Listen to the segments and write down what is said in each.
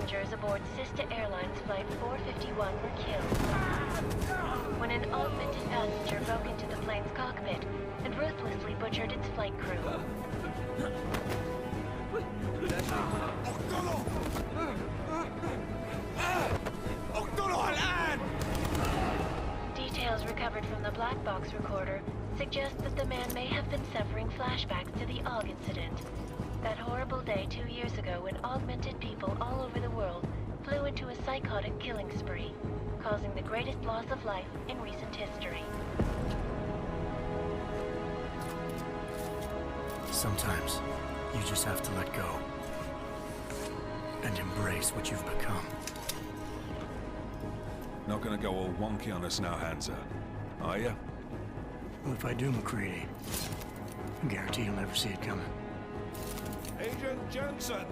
passengers aboard Sister Airlines Flight 451 were killed when an augmented passenger broke into the plane's cockpit and ruthlessly butchered its flight crew. Details recovered from the black box recorder suggest that the man may have been suffering flashbacks to the AUG incident. That horrible day 2 years ago when augmented people all over the world flew into a psychotic killing spree, causing the greatest loss of life in recent history. Sometimes, you just have to let go. And embrace what you've become. Not gonna go all wonky on us now, Hansa, are you? Well, if I do, McCready, I guarantee you'll never see it coming. Agent Jensen!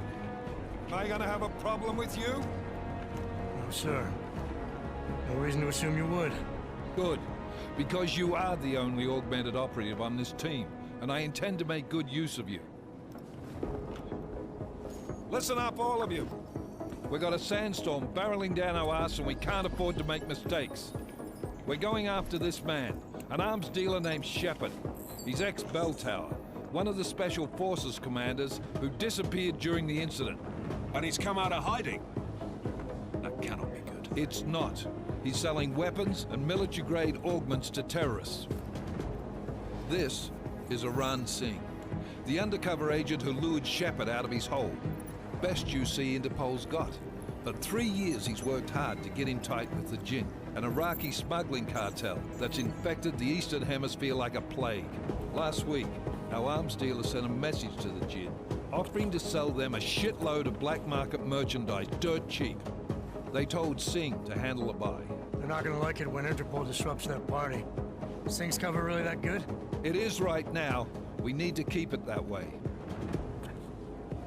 Am I gonna have a problem with you? No, sir. No reason to assume you would. Good. Because you are the only augmented operative on this team, and I intend to make good use of you. Listen up, all of you. We've got a sandstorm barreling down our arse and we can't afford to make mistakes. We're going after this man, an arms dealer named Shepard. He's ex-Bell Tower, one of the Special Forces commanders who disappeared during the incident. And he's come out of hiding. That cannot be good. It's not. He's selling weapons and military-grade augments to terrorists. This is Aran Singh, the undercover agent who lured Shepard out of his hole. Best you see Interpol's got. For 3 years he's worked hard to get in tight with the Jinn, an Iraqi smuggling cartel that's infected the Eastern Hemisphere like a plague. Last week, our arms dealer sent a message to the Jinn, offering to sell them a shitload of black market merchandise dirt cheap. They told Singh to handle the buy. They're not gonna like it when Interpol disrupts their party. Singh's cover really that good? It is right now. We need to keep it that way.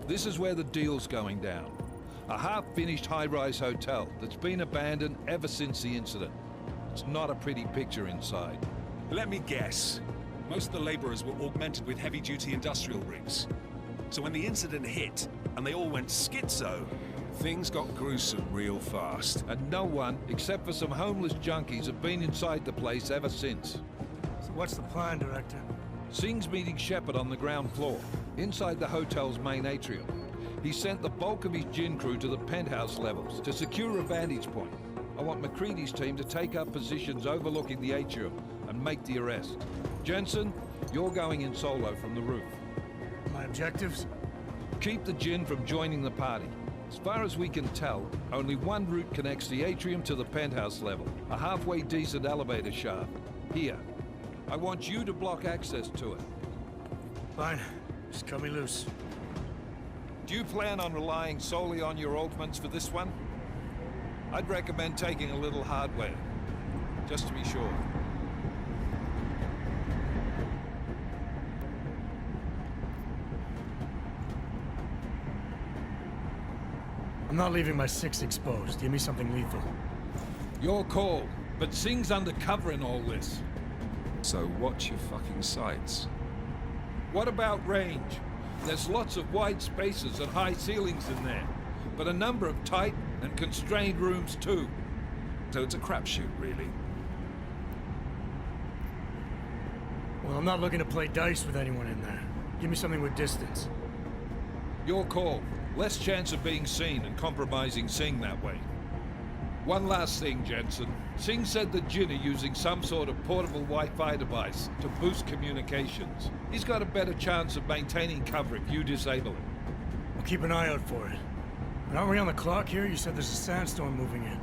This is where the deal's going down. A half-finished high-rise hotel that's been abandoned ever since the incident. It's not a pretty picture inside. Let me guess. Most of the laborers were augmented with heavy-duty industrial rigs. So when the incident hit, and they all went schizo, things got gruesome real fast. And no one, except for some homeless junkies, have been inside the place ever since. So what's the plan, Director? Singh's meeting Shepard on the ground floor, inside the hotel's main atrium. He sent the bulk of his Jinn crew to the penthouse levels to secure a vantage point. I want McCready's team to take up positions overlooking the atrium and make the arrest. Jensen, you're going in solo from the roof. My objectives? Keep the Jinn from joining the party. As far as we can tell, only one route connects the atrium to the penthouse level, a halfway decent elevator shaft. Here. I want you to block access to it. Fine. Just cut me loose. Do you plan on relying solely on your augments for this one? I'd recommend taking a little hardware, just to be sure. I'm not leaving my 6 exposed. Give me something lethal. Your call, but Singh's undercover in all this. So watch your fucking sights. What about range? There's lots of wide spaces and high ceilings in there, but a number of tight and constrained rooms too. So it's a crapshoot, really. Well, I'm not looking to play dice with anyone in there. Give me something with distance. Your call. Less chance of being seen and compromising Singh that way. One last thing, Jensen. Singh said the Jinn are using some sort of portable Wi-Fi device to boost communications. He's got a better chance of maintaining cover if you disable it. I'll keep an eye out for it. But aren't we on the clock here? You said there's a sandstorm moving in.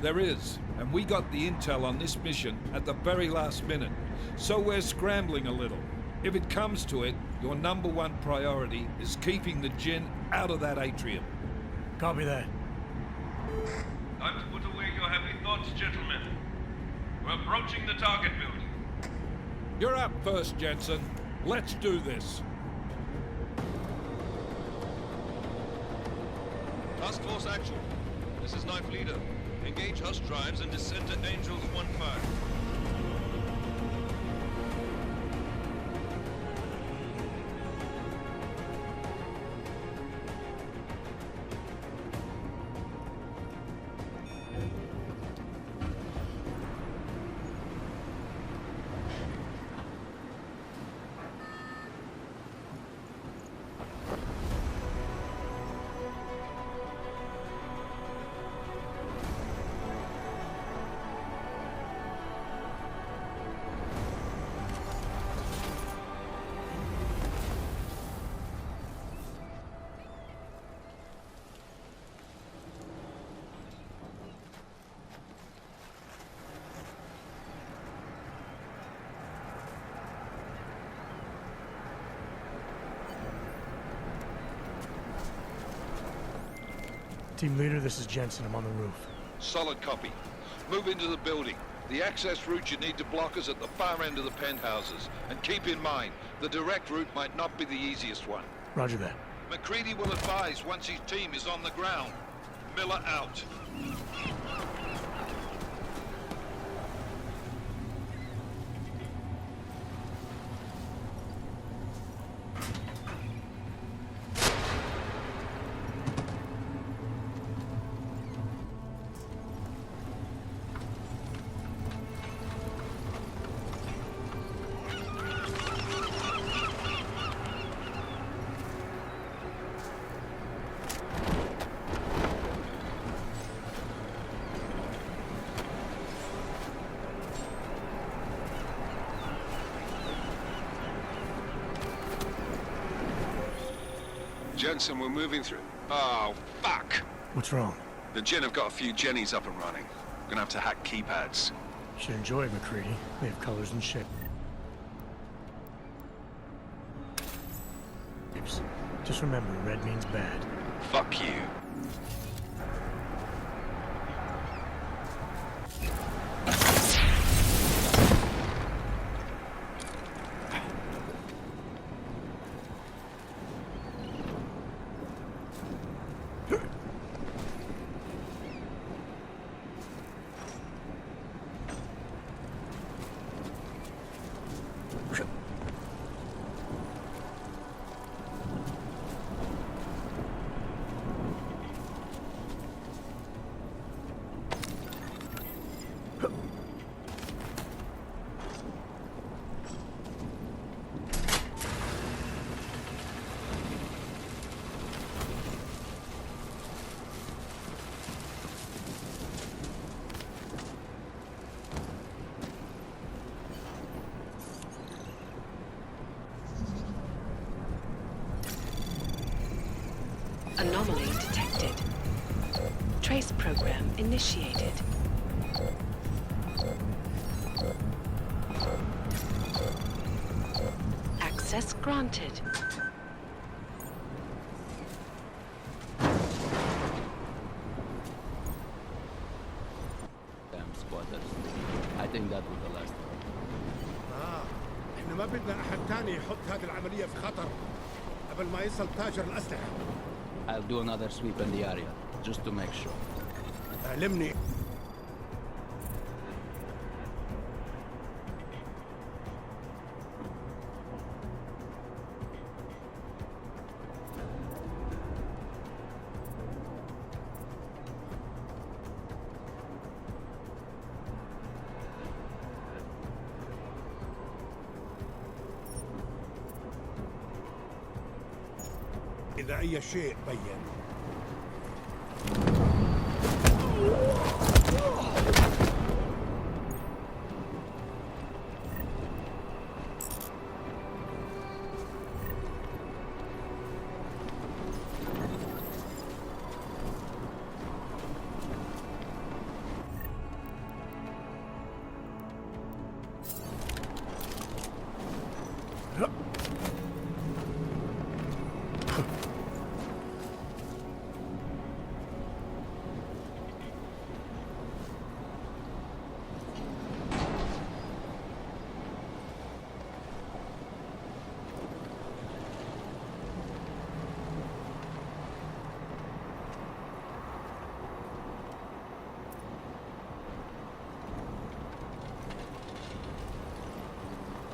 There is, and we got the intel on this mission at the very last minute, so we're scrambling a little. If it comes to it, your #1 priority is keeping the Jinn out of that atrium. Copy that. Time to put away your heavy thoughts, gentlemen. We're approaching the target building. You're up first, Jensen. Let's do this. Task Force action. This is Knife Leader. Engage Hush drives and descend to Angels 1-5. Team leader, this is Jensen. I'm on the roof. Solid copy. Move into the building. The access route you need to block is at the far end of the penthouses. And keep in mind, the direct route might not be the easiest one. Roger that. McCready will advise once his team is on the ground. Miller out. Jensen, we're moving through. Oh, fuck! What's wrong? The Gen have got a few Jennies up and running. Gonna have to hack keypads. Should enjoy it, McCready. They have colors and shit. Just remember, red means bad. Fuck you. Anomaly detected. Trace program initiated. Access granted. Damn squatters. I think that was the last one. احنا ما بدنا احد تاني يحط هذه العملية في خطر قبل ما يصل تاجر الأسلحة. I'll do another sweep in the area, just to make sure. علمني. إذا أي شيء بين.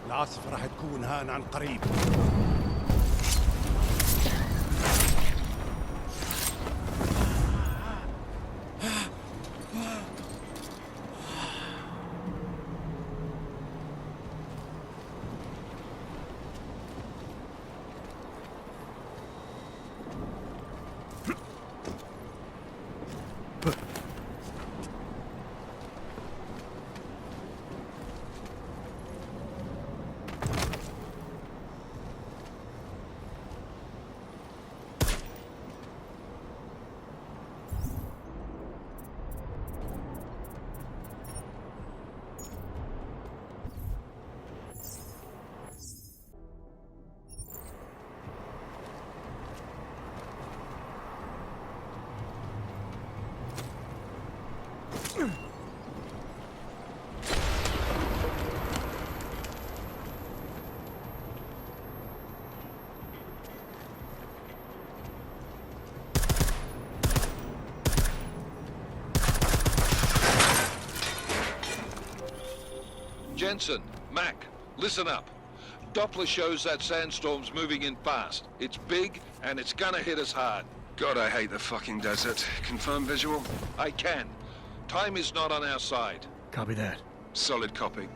العاصفة راح تكون هان عن قريب. Jensen, Mac, listen up. Doppler shows that sandstorm's moving in fast. It's big, and it's gonna hit us hard. God, I hate the fucking desert. Confirm visual? I can. Time is not on our side. Copy that. Solid copy.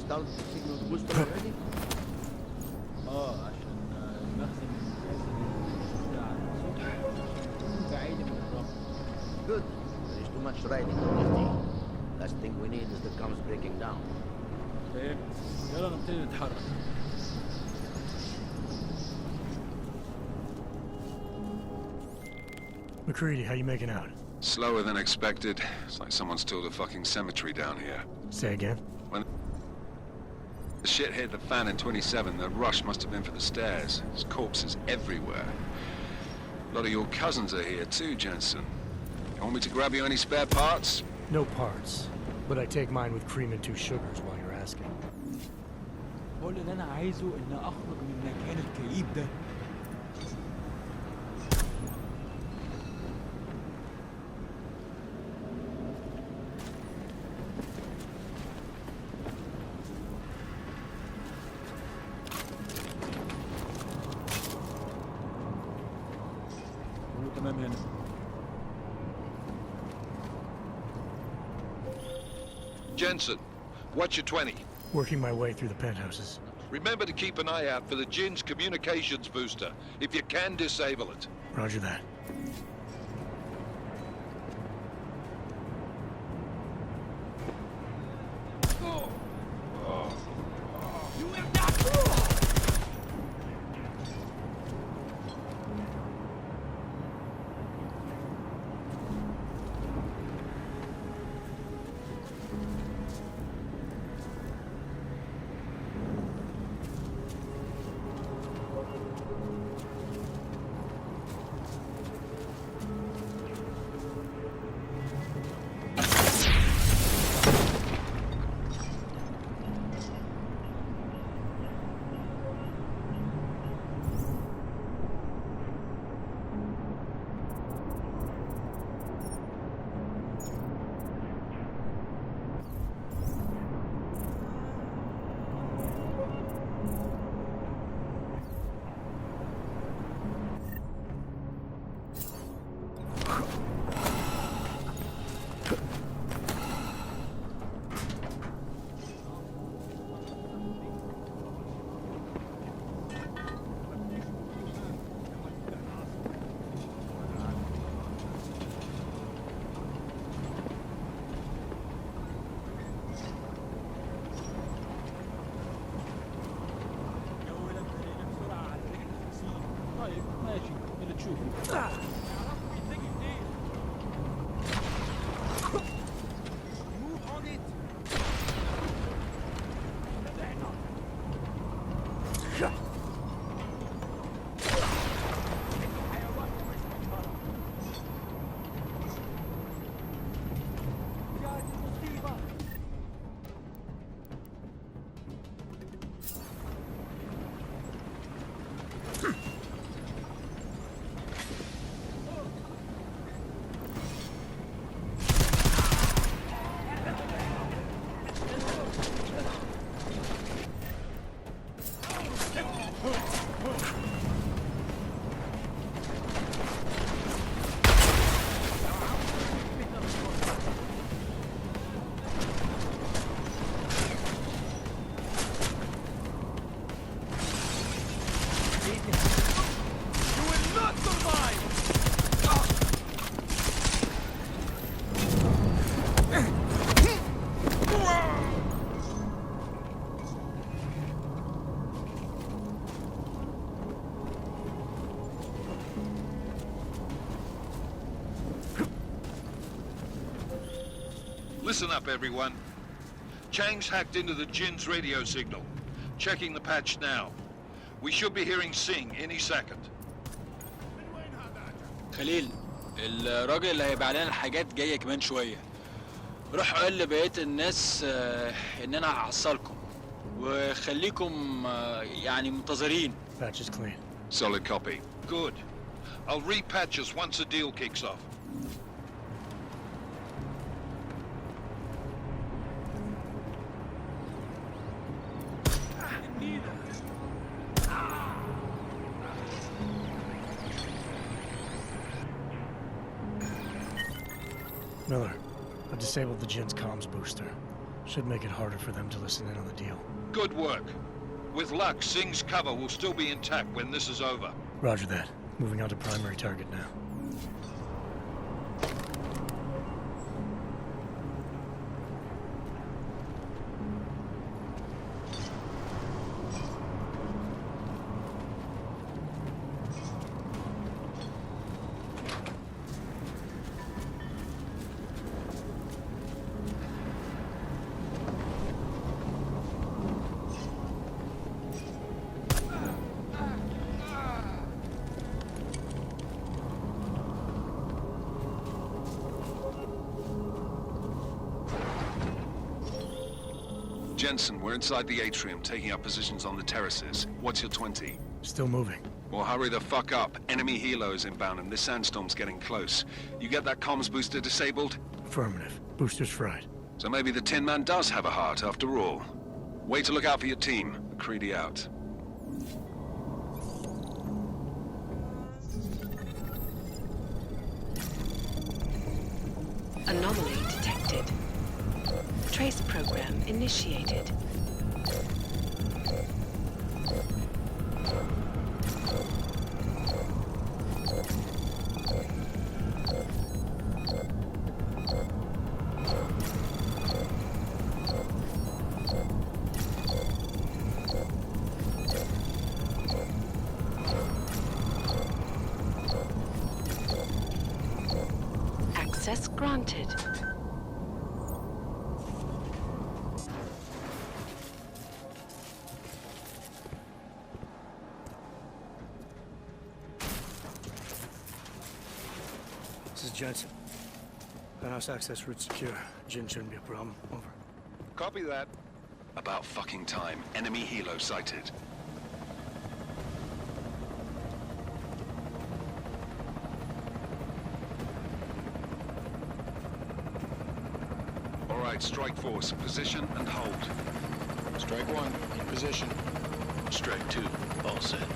installed the signal booster already? عشان المخزن الأساسي بعيدة من الرمل. Good. There is too much riding on this thing. Last thing we need is the comms breaking down. طيب يلا نبتدي نتحرك. McCready, how you making out? Slower than expected. It's like someone's tilled a fucking cemetery down here. Say again? When the shit hit the fan in 27, the rush must have been for the stairs. There's corpses everywhere. A lot of your cousins are here too, Jensen. You want me to grab you any spare parts? No parts. But I take mine with cream and 2 sugars while you're asking. كل اللي أنا عايزه إن أخرج من المكان الكئيب ده. تمام هنا. Jensen, what's your 20? Working my way through the penthouses. Remember to keep an eye out for the Jin's communications booster. If you can, disable it. Roger that. Listen up, everyone. Chang's hacked into the Jin's radio signal. Checking the patch now. We should be hearing Singh any second. خليل، الراجل اللي هيبقى لنا الحاجات جاية كمان شوية. روح قول لبقية الناس إن أنا هحصلكم. وخليكم يعني منتظرين. Patch is clean. Solid copy. Good. I'll repatch us once the deal kicks off. Miller, I disabled the Jin's comms booster. Should make it harder for them to listen in on the deal. Good work. With luck, Singh's cover will still be intact when this is over. Roger that. Moving on to primary target now. Jensen, we're inside the atrium, taking up positions on the terraces. What's your 20? Still moving. Well, hurry the fuck up. Enemy helos inbound and this sandstorm's getting close. You get that comms booster disabled? Affirmative. Booster's fried. So maybe the Tin Man does have a heart after all. Way to look out for your team. McCready out. Anomaly detected. Trace program initiated. Access granted. This is Jensen. Penthouse access route secure. Jin shouldn't be a problem. Over. Copy that. About fucking time. Enemy helo sighted. All right, Strike Force. Position and hold. Strike 1, in position. Strike 2, all set.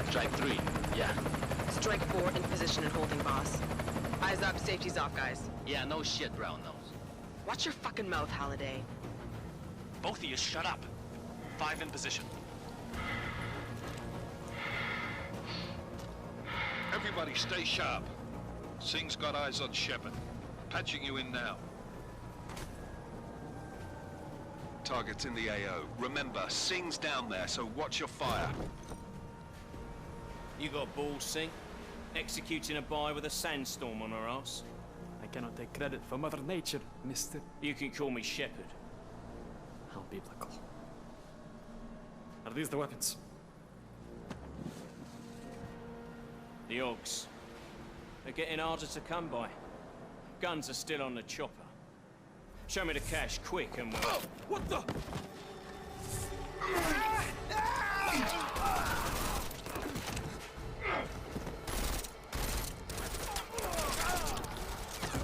Strike 3, yeah. Strike 4, in position and holding, boss. Eyes up, safety's off, guys. Yeah, no shit, brown nose. Watch your fucking mouth, Halliday. Both of you shut up. 5 in position. Everybody stay sharp. Singh's got eyes on Shepard. Patching you in now. Target's in the AO. Remember, Singh's down there, so watch your fire. You got balls, Singh? Executing a buy with a sandstorm on her ass? I cannot take credit for Mother Nature, mister. You can call me Shepard. How biblical. Are these the weapons? The Ogs. They're getting harder to come by. Guns are still on the chopper. Show me the cash, quick, and we'll... Oh, what the?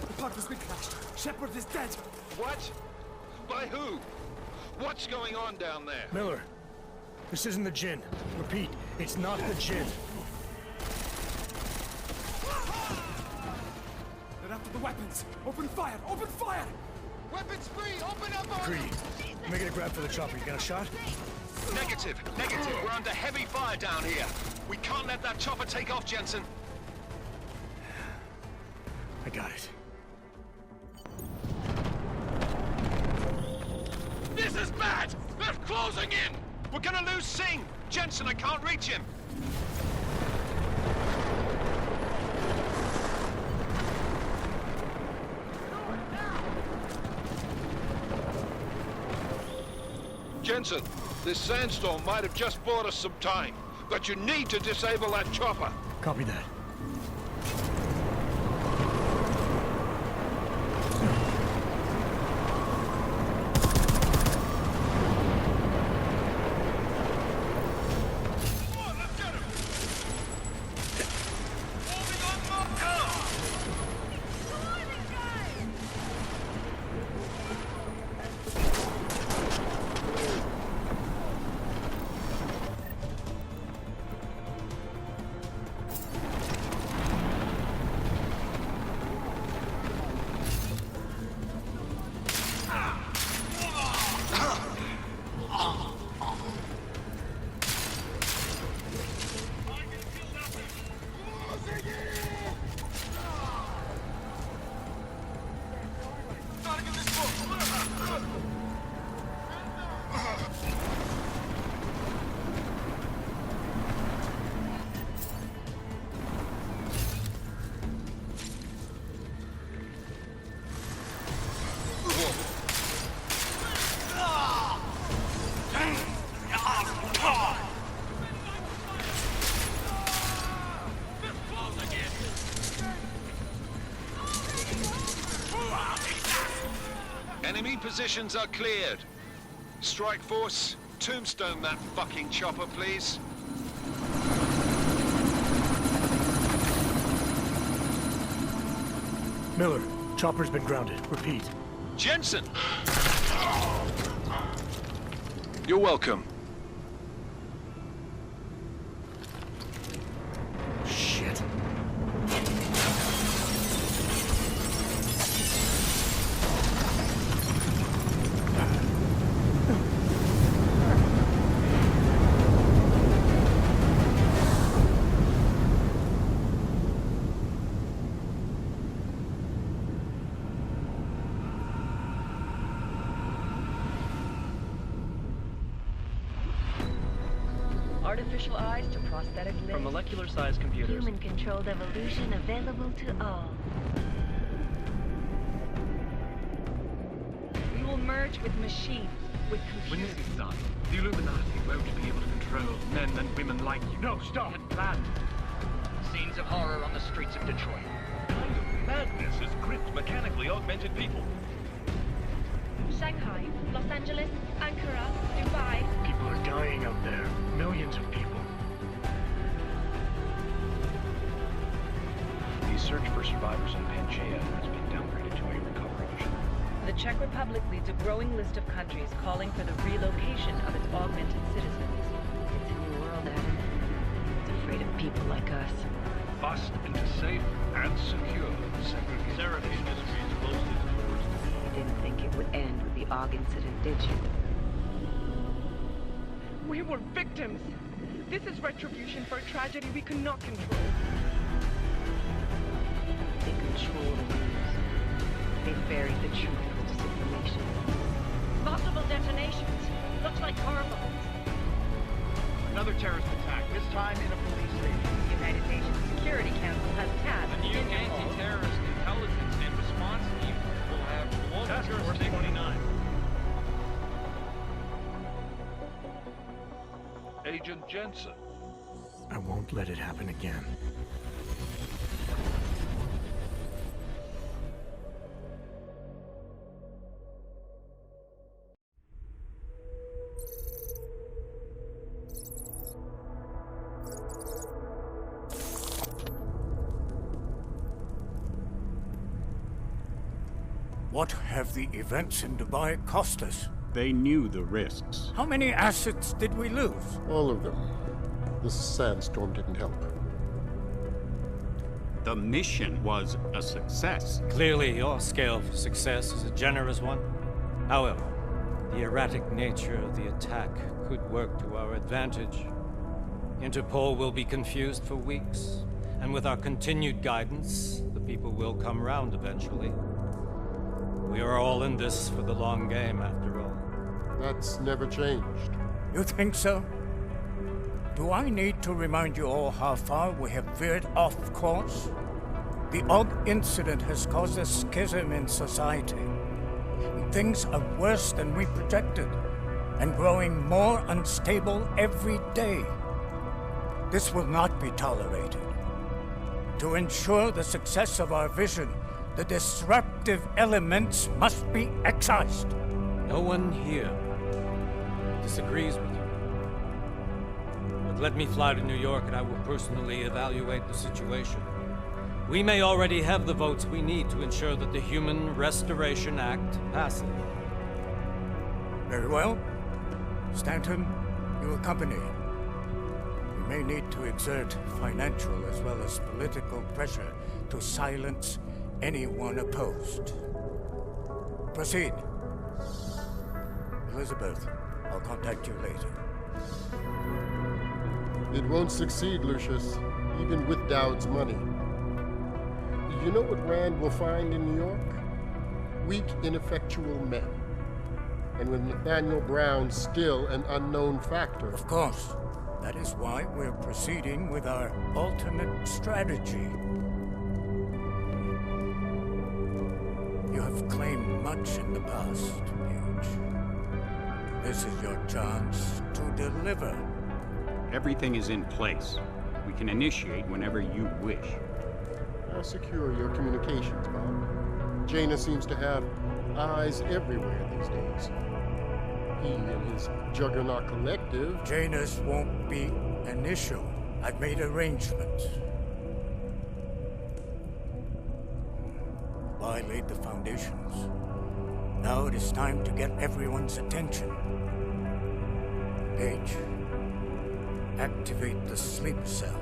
The park has been crashed. Shepard is dead. What? By who? What's going on down there? Miller, this isn't the Jin. Repeat, it's not the Jin. They're after the weapons. Open fire! Open fire! Weapons free! Open up on Creedy, making a grab for the chopper. You got a shot? Negative. We're under heavy fire down here. We can't let that chopper take off, Jensen. I got it. This is bad! They're closing in! We're gonna lose Singh! Jensen, I can't reach him! Jensen, this sandstorm might have just bought us some time, but you need to disable that chopper. Copy that. Enemy positions are cleared. Strike Force, tombstone that fucking chopper, please. Miller, chopper's been grounded. Repeat. Jensen! You're welcome. Shit. Artificial eyes to prosthetic limbs. From molecular-sized computers. Human-controlled evolution available to all. We will merge with machines, with When computers. this is done, the Illuminati won't be able to control men and women like you. No, stop! We had planned. Scenes of horror on the streets of Detroit. Kind of madness has gripped mechanically augmented people. Shanghai, Los Angeles, Ankara, Dubai. People are dying out there. Millions of people. The search for survivors in Panchaea has been downgraded to a recovery mission. The Czech Republic leads a growing list of countries calling for the relocation of its augmented citizens. It's a new world, Adam. It's afraid of people like us. Bust into safe and secure segregation. Seraph Industries closed its doors. You didn't think it would end with the AUG incident, did you? We were victims. This is retribution for a tragedy we cannot control. They control the news. They buried the truth with disinformation. Multiple detonations. Looks like car bombs. Another terrorist attack, this time in a police station. The United Nations Security Council has tasked The new anti-terrorist intelligence and response team will have global Task Force jurisdiction. 29. Agent Jensen. I won't let it happen again. What have the events in Dubai cost us? They knew the risks. How many assets did we lose? All of them. This sandstorm didn't help. The mission was a success. Clearly, your scale for success is a generous one. However, the erratic nature of the attack could work to our advantage. Interpol will be confused for weeks, and with our continued guidance, the people will come round eventually. We are all in this for the long game, after all. That's never changed. You think so? Do I need to remind you all how far we have veered off course? The AUG incident has caused a schism in society. Things are worse than we projected. and growing more unstable every day. This will not be tolerated. To ensure the success of our vision, the disruptive elements must be excised. No one here disagrees with you. But let me fly to New York and I will personally evaluate the situation. We may already have the votes we need to ensure that the Human Restoration Act passes. Very well. Stanton, you accompany. We may need to exert financial as well as political pressure to silence anyone opposed. Proceed. Elizabeth, I'll contact you later. It won't succeed, Lucius, even with Dowd's money. You know what Rand will find in New York? Weak, ineffectual men. And with Nathaniel Brown still an unknown factor. Of course. That is why we're proceeding with our alternate strategy. You have claimed much in the past, Paige. This is your chance to deliver. Everything is in place. We can initiate whenever you wish. I'll secure your communications, Bob. Jaina seems to have eyes everywhere these days. He and his Juggernaut Collective... Janus won't be an issue. I've made arrangements. I laid the foundations. Now it is time to get everyone's attention. Paige, activate the sleep cell.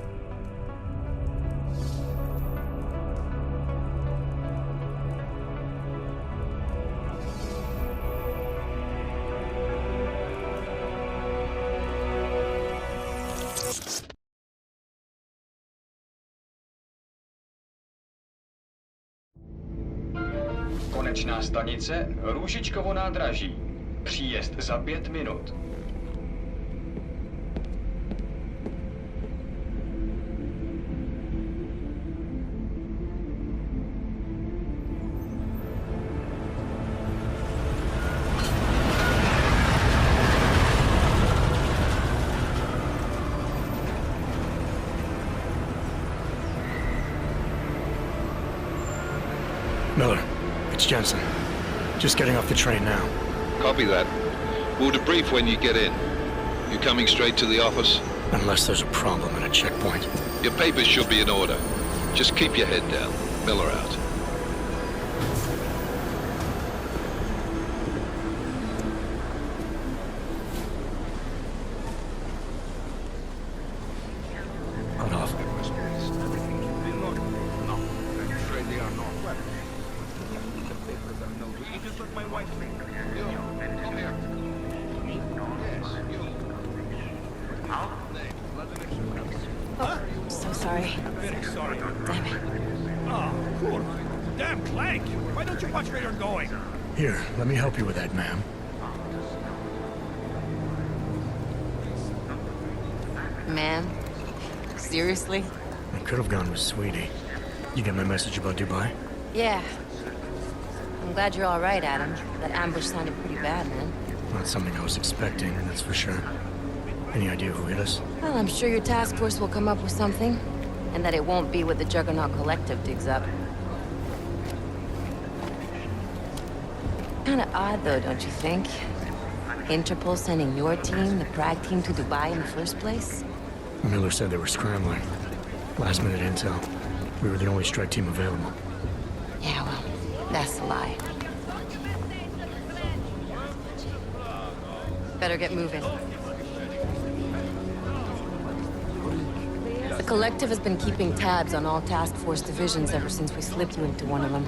Konečná stanice Růžičkovo nádraží. Příjezd za 5 minut. Miller, it's Jensen. Just getting off the train now. Copy that. We'll debrief when you get in. You coming straight to the office? Unless there's a problem at a checkpoint. Your papers should be in order. Just keep your head down. Miller out. Hold off. So sorry. Very sorry. Damn it. Oh, cool. Damn Clank! Why don't you watch where you're going? Here, let me help you with that, ma'am. Man? Seriously? I could have gone with Sweetie. You get my message about Dubai? Yeah. I'm glad you're all right, Adam. That ambush sounded pretty bad, man. Not something I was expecting, that's for sure. Any idea who hit us? Well, I'm sure your task force will come up with something. And that it won't be what the Juggernaut Collective digs up. Kinda odd, though, don't you think? Interpol sending your team, the Prague team, to Dubai in the first place? Miller said they were scrambling. Last-minute intel. We were the only strike team available. Yeah, well, that's a lie. Better get moving. The Collective has been keeping tabs on all task force divisions ever since we slipped you into one of them.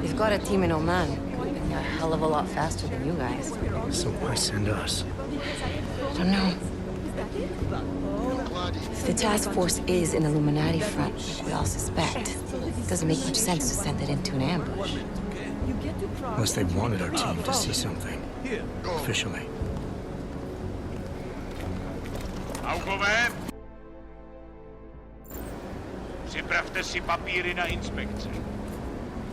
They've got a team in Oman. Could have been a hell of a lot faster than you guys. So why send us? I don't know. If the task force is an Illuminati front, like we all suspect, it doesn't make much sense to send it into an ambush. Unless they wanted our team to see something. Officially. Augové! Připravte si papíry na inspekci.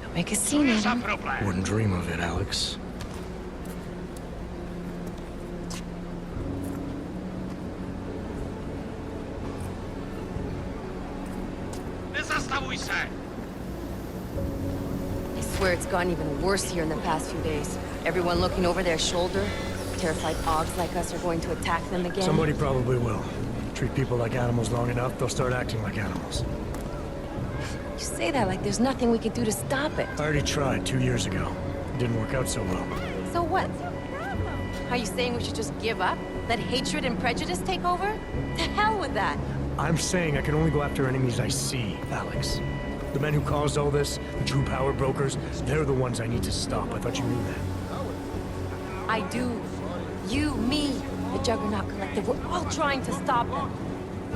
Don't make a scene, Adam. Wouldn't dream of it, Alex. swear it's gotten even worse here in the past few days. Everyone looking over their shoulder. Terrified Augs like us are going to attack them again. Somebody probably will. Treat people like animals long enough, they'll start acting like animals. You say that like there's nothing we could do to stop it. I already tried 2 years ago. It didn't work out so well. So what? Are you saying we should just give up? Let hatred and prejudice take over? To hell with that! I'm saying I can only go after enemies I see, Alex. The men who caused all this, the true power brokers, they're the ones I need to stop. I thought you knew that. I do. You, me, the Juggernaut Collective, we're all trying to stop them.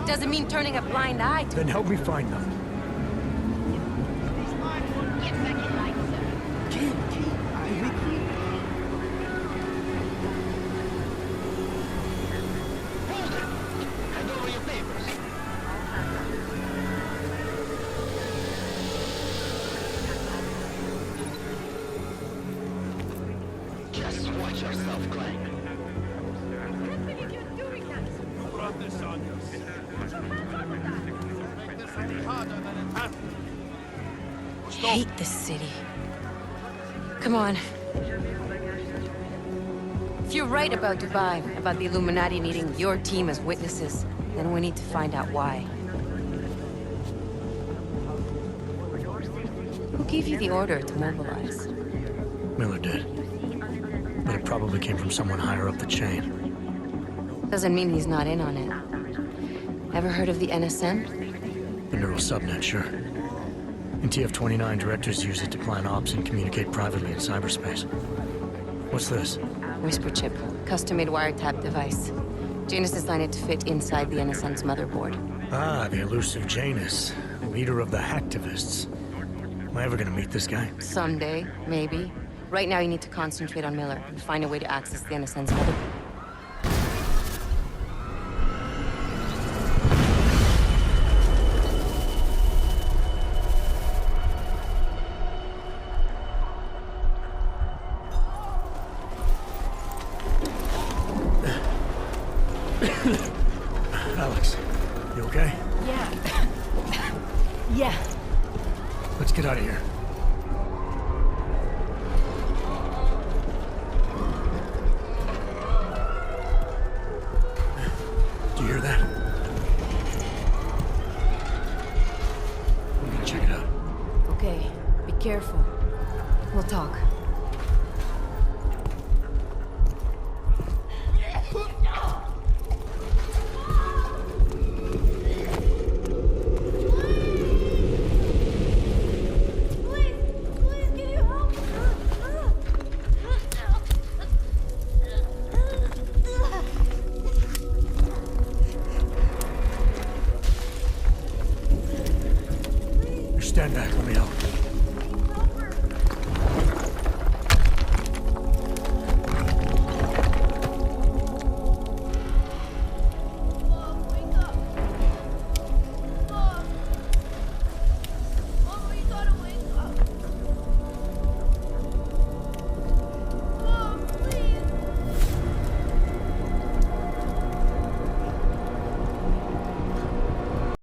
Doesn't mean turning a blind eye to Then help me find them. Just watch yourself, Clank. Who brought this on you? Make this any harder than it has to. I hate this city. Come on. If you're right about Dubai, about the Illuminati needing your team as witnesses, then we need to find out why. Who gave you the order to mobilize? Miller did. But it probably came from someone higher up the chain. Doesn't mean he's not in on it. Ever heard of the NSN? The neural subnet, sure. In TF-29, directors use it to plan ops and communicate privately in cyberspace. What's this? Whisper chip. Custom-made wiretap device. Janus designed it to fit inside the NSN's motherboard. Ah, the elusive Janus. Leader of the hacktivists. Am I ever gonna meet this guy? Someday, maybe. Right now you need to concentrate on Miller and find a way to access the NSN's motherboard. Alex, you okay? Yeah. Yeah. Let's get out of here. Do you hear that? I'm gonna check it out. Okay, be careful. We'll talk.